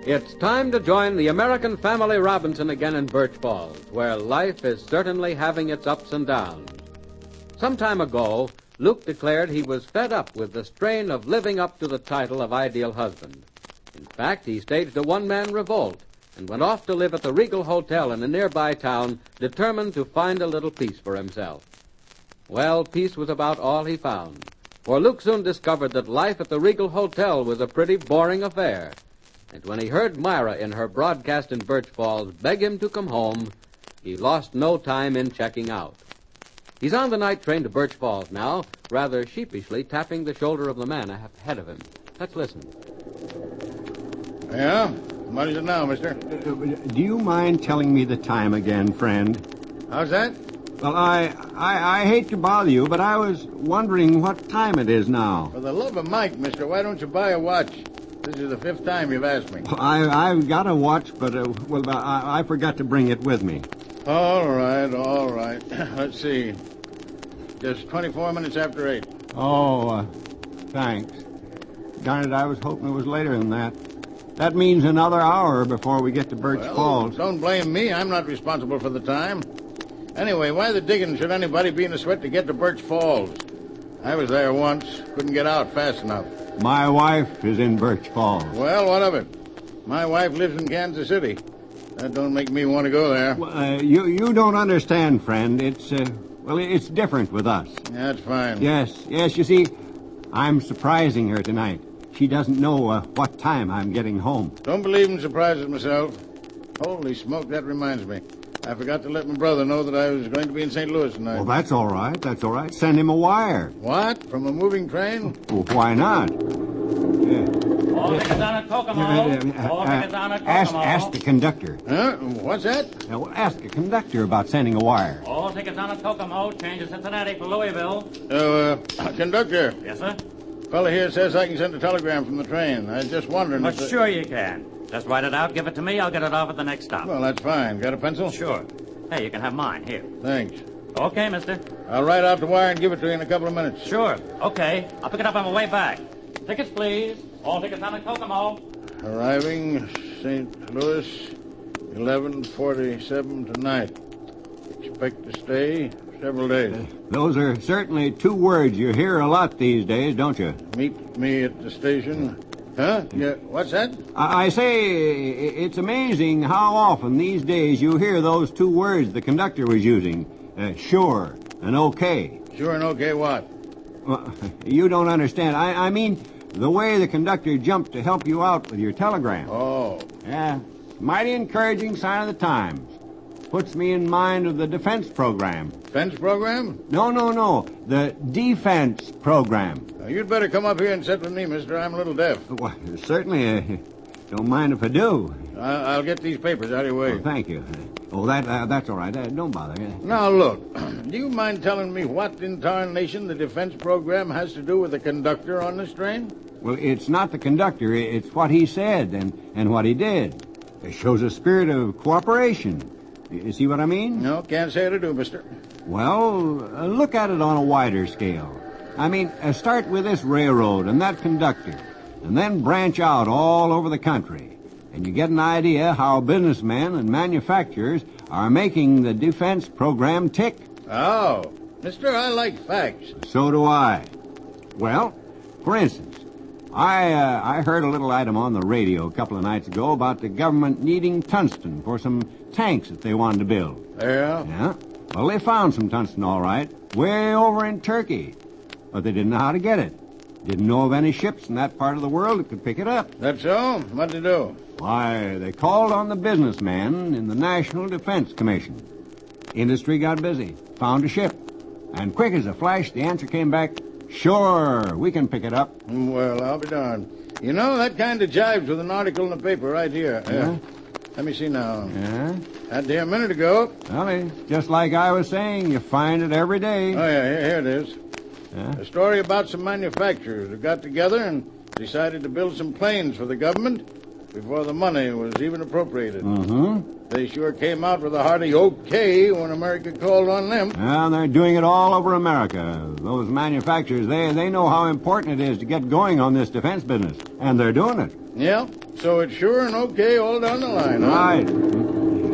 It's time to join the American family Robinson again in Birch Falls, where life is certainly having its ups and downs. Some time ago, Luke declared he was fed up with the strain of living up to the title of ideal husband. In fact, he staged a one-man revolt and went off to live at the Regal Hotel in a nearby town, determined to find a little peace for himself. Well, peace was about all he found, for Luke soon discovered that life at the Regal Hotel was a pretty boring affair. And when he heard Myra in her broadcast in Birch Falls beg him to come home, he lost no time in checking out. He's on the night train to Birch Falls now, rather sheepishly tapping the shoulder of the man ahead of him. Let's listen. Yeah? What is it now, mister? Do you mind telling me the time again, friend? How's that? Well, I hate to bother you, but I was wondering what time it is now. For the love of Mike, mister, why don't you buy a watch? This is the 5th time you've asked me. I've got a watch, but, I forgot to bring it with me. All right. Let's see. Just 24 minutes after 8. Oh, thanks. Darn it, I was hoping it was later than that. That means another hour before we get to Birch Falls. Don't blame me. I'm not responsible for the time. Anyway, why the digging should anybody be in a sweat to get to Birch Falls? I was there once. Couldn't get out fast enough. My wife is in Birch Falls. Well, what of it? My wife lives in Kansas City. That don't make me want to go there. Well, you don't understand, friend. It's different with us. That's fine. Yes, you see, I'm surprising her tonight. She doesn't know what time I'm getting home. Don't believe in surprises myself. Holy smoke, that reminds me. I forgot to let my brother know that I was going to be in St. Louis tonight. Well, that's all right. Send him a wire. What? From a moving train? Well, why not? All tickets on at Kokomo. All tickets on at Kokomo. Ask the conductor. Huh? What's that? Ask the conductor about sending a wire. All tickets on at Kokomo. Change to Cincinnati for Louisville. Conductor. Yes, sir? Fella here says I can send a telegram from the train. I was just wondering But sure you can. Just write it out, give it to me, I'll get it off at the next stop. Well, that's fine. Got a pencil? Sure. Hey, you can have mine. Here. Thanks. Okay, mister. I'll write out the wire and give it to you in a couple of minutes. Sure. Okay. I'll pick it up on my way back. Tickets, please. All tickets on at Kokomo. Arriving St. Louis, 11:47 tonight. Expect to stay several days. Those are certainly 2 words you hear a lot these days, don't you? Meet me at the station. Huh? Yeah. What's that? I say, it's amazing how often these days you hear those 2 words the conductor was using. Sure and okay. Sure and okay what? Well, you don't understand. I mean, the way the conductor jumped to help you out with your telegram. Oh. Yeah, mighty encouraging sign of the times. Puts me in mind of the defense program. Defense program? No. The defense program. You'd better come up here and sit with me, mister. I'm a little deaf. Well, certainly, don't mind if I do. I'll get these papers out of your way. Oh, thank you. Oh, that's all right. Don't bother. Now, look, do you mind telling me what in tarnation the defense program has to do with the conductor on this train? Well, it's not the conductor. It's what he said and what he did. It shows a spirit of cooperation. You see what I mean? No, can't say it I do, mister. Well, look at it on a wider scale. I mean, start with this railroad and that conductor, and then branch out all over the country, and you get an idea how businessmen and manufacturers are making the defense program tick. Oh, mister, I like facts. So do I. Well, for instance, I heard a little item on the radio a couple of nights ago about the government needing tungsten for some tanks that they wanted to build. Yeah? Yeah. Well, they found some tungsten, all right, way over in Turkey. But they didn't know how to get it. Didn't know of any ships in that part of the world that could pick it up. That's so? What'd they do? Why, they called on the businessman in the National Defense Commission. Industry got busy, found a ship. And quick as a flash, the answer came back, sure, we can pick it up. Well, I'll be darned. You know, that kind of jives with an article in the paper right here. Yeah? Let me see now. Yeah? That there a minute ago. Well, just like I was saying, you find it every day. Oh, yeah, here it is. Yeah? A story about some manufacturers who got together and decided to build some planes for the government before the money was even appropriated. Mm-hmm. They sure came out with a hearty okay when America called on them. And they're doing it all over America. Those manufacturers, they know how important it is to get going on this defense business. And they're doing it. Yeah, so it's sure an okay all down the line, huh? Right.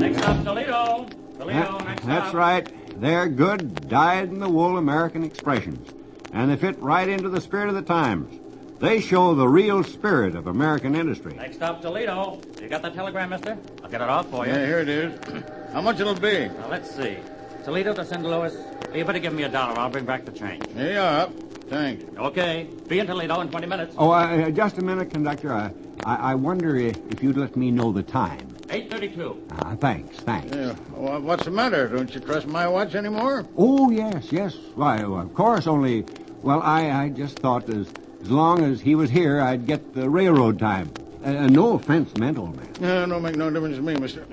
Next stop, Toledo. Toledo, next stop. That's right. They're good, dyed-in-the-wool American expressions. And they fit right into the spirit of the times. They show the real spirit of American industry. Next stop, Toledo. You got that telegram, mister? I'll get it off for you. Yeah, here it is. How much it'll be? Now, let's see. Toledo to St. Louis. You better give me $1. I'll bring back the change. Here you are. Thanks. Okay. Be in Toledo in 20 minutes. Oh, just a minute, conductor. I wonder if you'd let me know the time. 8:32. Thanks. Yeah. Well, what's the matter? Don't you trust my watch anymore? Oh, yes. Why, of course, only... Well, I just thought as long as he was here, I'd get the railroad time. No offense meant, old man. No, don't make no difference to me, mister.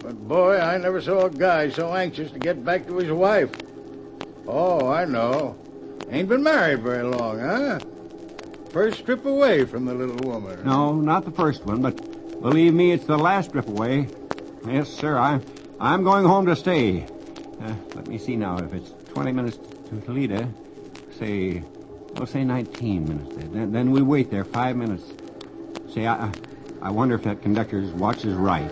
But, boy, I never saw a guy so anxious to get back to his wife. Oh, I know. Ain't been married very long, huh? First trip away from the little woman. No, not the first one, but believe me, it's the last trip away. Yes, sir, I'm going home to stay. Let me see now. If it's 20 minutes to Toledo, say 19 minutes. Then we wait there 5 minutes. Say, I wonder if that conductor's watch is right.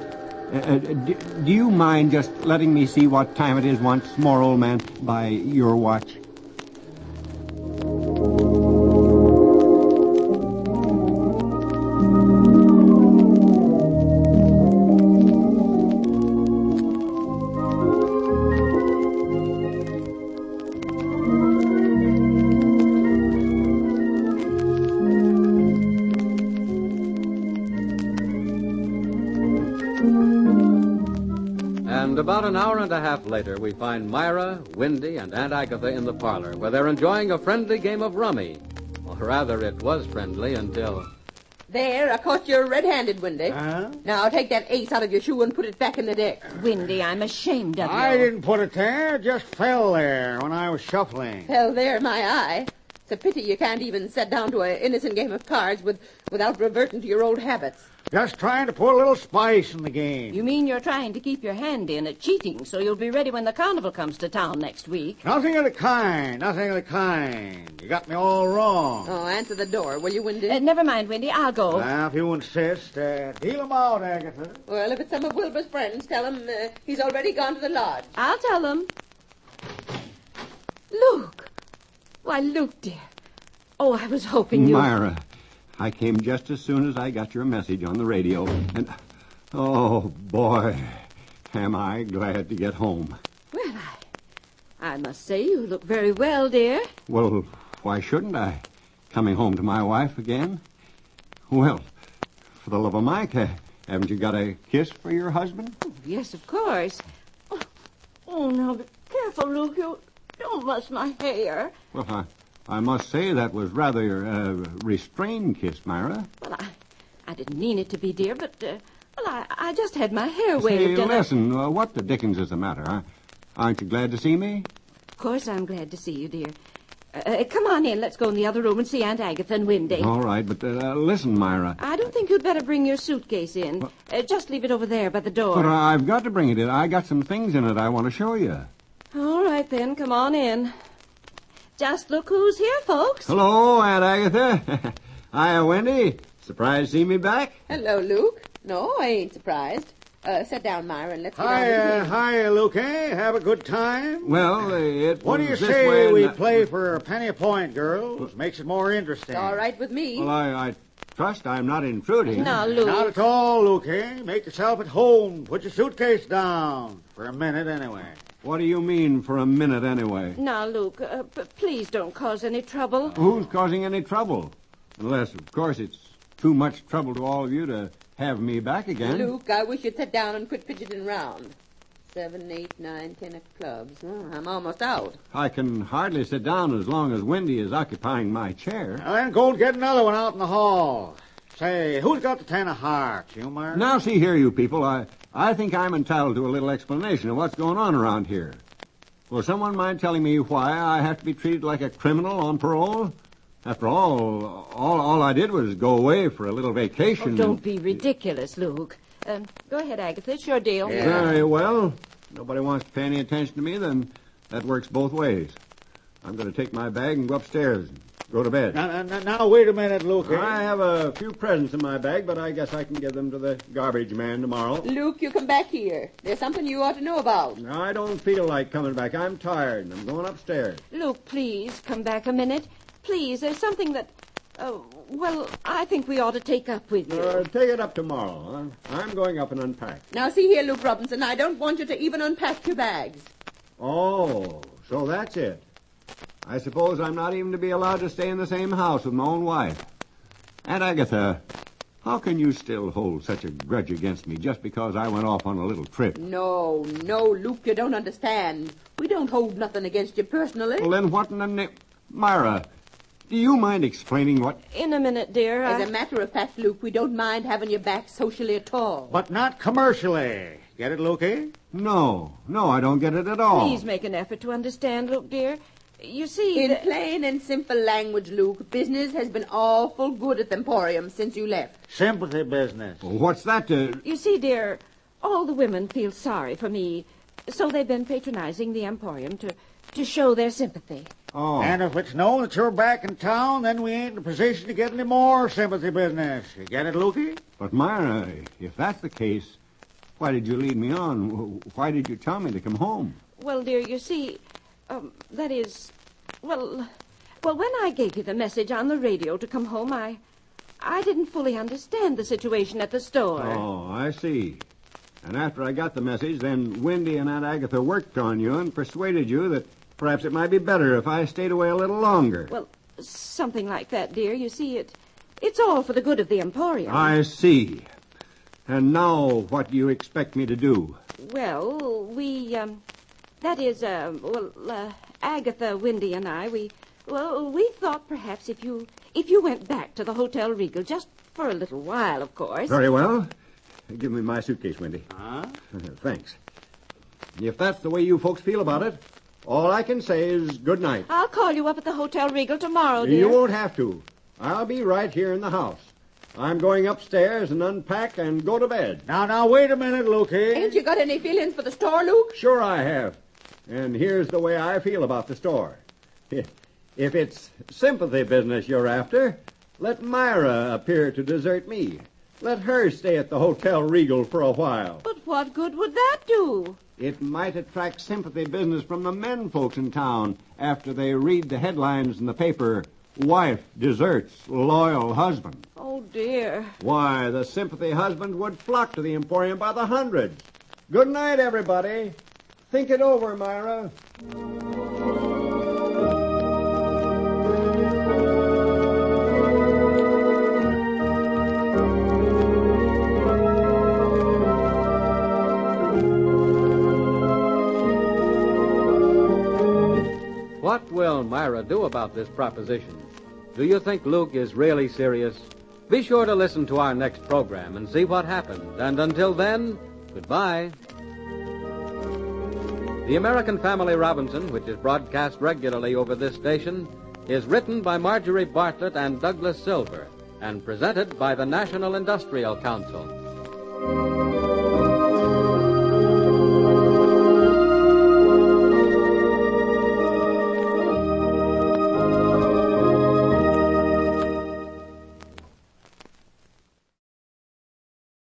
Do you mind just letting me see what time it is once more, old man, by your watch? And about an hour and a half later, we find Myra, Windy, and Aunt Agatha in the parlor, where they're enjoying a friendly game of rummy. Or rather, it was friendly until... There, I caught you red-handed, Windy. Huh? Now take that ace out of your shoe and put it back in the deck. Windy, I'm ashamed of you. I didn't put it there. It just fell there when I was shuffling. Hell, there, my eye. It's a pity you can't even sit down to an innocent game of cards without reverting to your old habits. Just trying to put a little spice in the game. You mean you're trying to keep your hand in at cheating so you'll be ready when the carnival comes to town next week? Nothing of the kind. You got me all wrong. Oh, answer the door, will you, Windy? Never mind, Windy. I'll go. Well, if you insist, deal 'em out, Agatha. Well, if it's some of Wilbur's friends, tell him he's already gone to the lodge. I'll tell them. Luke. Why, Luke, dear. Oh, I was hoping you... Myra, I came just as soon as I got your message on the radio, and... Oh, boy, am I glad to get home. Well, I must say you look very well, dear. Well, why shouldn't I? Coming home to my wife again? Well, for the love of Mike, haven't you got a kiss for your husband? Oh, yes, of course. Oh, now be careful, Luke. You don't muss my hair. Well, I must say that was rather a restrained kiss, Myra. Well, I didn't mean it to be, dear, but, I just had my hair Say, waved and... listen, what the dickens is the matter? Aren't you glad to see me? Of course I'm glad to see you, dear. Come on in. Let's go in the other room and see Aunt Agatha and Windy. All right, but listen, Myra. I don't think you'd better bring your suitcase in. Just leave it over there by the door. But I've got to bring it in. I got some things in it I want to show you. All right, then. Come on in. Just look who's here, folks. Hello, Aunt Agatha. Hiya, Wendy. Surprised to see me back? Hello, Luke. No, I ain't surprised. Sit down, Myra, and let's get on with the game. Hiya, Luke, eh? Have a good time? Well, it What do you was this say way we and play for a penny a point, girls? Makes it more interesting. It's all right with me. Well, I trust I'm not intruding. Now, Luke. Not at all, Luke, eh? Make yourself at home. Put your suitcase down. For a minute, anyway. What do you mean for a minute, anyway? Now, Luke, please don't cause any trouble. Who's causing any trouble? Unless, of course, it's too much trouble to all of you to have me back again. Luke, I wish you'd sit down and quit fidgeting round. 7, 8, 9, 10 of clubs. Oh, I'm almost out. I can hardly sit down as long as Wendy is occupying my chair. Now then, go and get another one out in the hall. Say, who's got the 10 of hearts, you, Myra? Now, see here, you people. I think I'm entitled to a little explanation of what's going on around here. Will someone mind telling me why I have to be treated like a criminal on parole? After all I did was go away for a little vacation. Oh, don't be ridiculous, Luke. Go ahead, Agatha. It's your deal. Yeah. Very well. Nobody wants to pay any attention to me, then that works both ways. I'm going to take my bag and go upstairs and go to bed. Now, wait a minute, Luke. I have a few presents in my bag, but I guess I can give them to the garbage man tomorrow. Luke, you come back here. There's something you ought to know about. I don't feel like coming back. I'm tired, and I'm going upstairs. Luke, please, come back a minute. Please, there's something that... well, I think we ought to take up with you. Take it up tomorrow. I'm going up and unpack. Now, see here, Luke Robinson, I don't want you to even unpack your bags. Oh, so that's it. I suppose I'm not even to be allowed to stay in the same house with my own wife. Aunt Agatha, how can you still hold such a grudge against me just because I went off on a little trip? No, Luke, you don't understand. We don't hold nothing against you personally. Well, then what in the name... Myra, do you mind explaining what... In a minute, dear. As a matter of fact, Luke, we don't mind having you back socially at all. But not commercially. Get it, Lukey? No, I don't get it at all. Please make an effort to understand, Luke, dear. You see... In plain and simple language, Luke, business has been awful good at the Emporium since you left. Sympathy business. Well, what's that to... You see, dear, all the women feel sorry for me, so they've been patronizing the Emporium to show their sympathy. Oh. And if it's known that you're back in town, then we ain't in a position to get any more sympathy business. You get it, Lukey? But, Myra, if that's the case, why did you lead me on? Why did you tell me to come home? Well, dear, you see, that is... Well, when I gave you the message on the radio to come home, I didn't fully understand the situation at the store. Oh, I see. And after I got the message, then Wendy and Aunt Agatha worked on you and persuaded you that perhaps it might be better if I stayed away a little longer. Well, something like that, dear. You see, it's all for the good of the Emporium. I see. And now what do you expect me to do? Well, Agatha, Wendy, and I, we thought perhaps if you went back to the Hotel Regal, just for a little while, of course. Very well. Give me my suitcase, Wendy. Huh? Thanks. If that's the way you folks feel about it, all I can say is good night. I'll call you up at the Hotel Regal tomorrow, dear. You won't have to. I'll be right here in the house. I'm going upstairs and unpack and go to bed. Now, wait a minute, Lukey. Ain't you got any feelings for the store, Luke? Sure I have. And here's the way I feel about the store. If it's sympathy business you're after, let Myra appear to desert me. Let her stay at the Hotel Regal for a while. But what good would that do? It might attract sympathy business from the men folks in town after they read the headlines in the paper, "Wife deserts loyal husband." Oh, dear. Why, the sympathy husband would flock to the Emporium by the hundreds. Good night, everybody. Think it over, Myra. What will Myra do about this proposition? Do you think Luke is really serious? Be sure to listen to our next program and see what happened. And until then, goodbye. The American Family Robinson, which is broadcast regularly over this station, is written by Marjorie Bartlett and Douglas Silver and presented by the National Industrial Council.